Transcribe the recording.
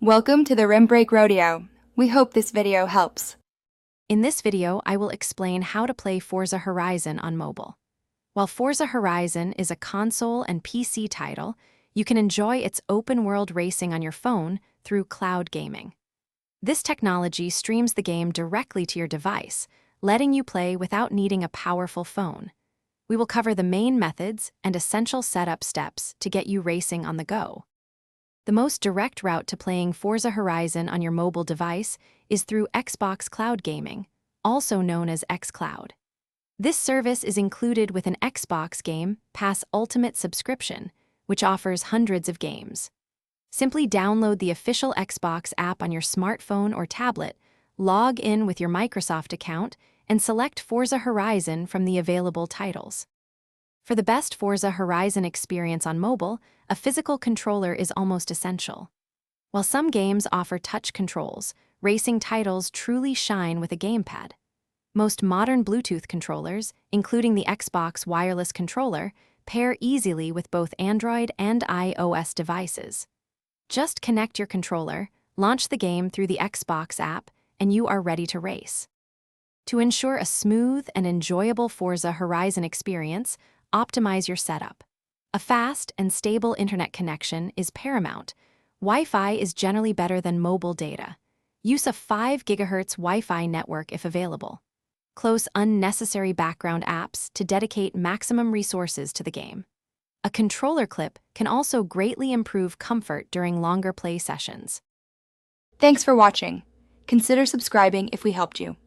Welcome to the Rim Break Rodeo. We hope this video helps. In this video, I will explain how to play Forza Horizon on mobile. While Forza Horizon is a console and PC title, you can enjoy its open-world racing on your phone through cloud gaming. This technology streams the game directly to your device, letting you play without needing a powerful phone. We will cover the main methods and essential setup steps to get you racing on the go. The most direct route to playing Forza Horizon on your mobile device is through Xbox Cloud Gaming, also known as xCloud. This service is included with an Xbox Game Pass Ultimate subscription, which offers hundreds of games. Simply download the official Xbox app on your smartphone or tablet, log in with your Microsoft account, and select Forza Horizon from the available titles. For the best Forza Horizon experience on mobile, a physical controller is almost essential. While some games offer touch controls, racing titles truly shine with a gamepad. Most modern Bluetooth controllers, including the Xbox wireless controller, pair easily with both Android and iOS devices. Just connect your controller, launch the game through the Xbox app, and you are ready to race. To ensure a smooth and enjoyable Forza Horizon experience, optimize your setup. A fast and stable internet connection is paramount. Wi-Fi is generally better than mobile data. Use a 5 GHz Wi-Fi network if available. Close unnecessary background apps to dedicate maximum resources to the game. A controller clip can also greatly improve comfort during longer play sessions. Thanks for watching. Consider subscribing if we helped you.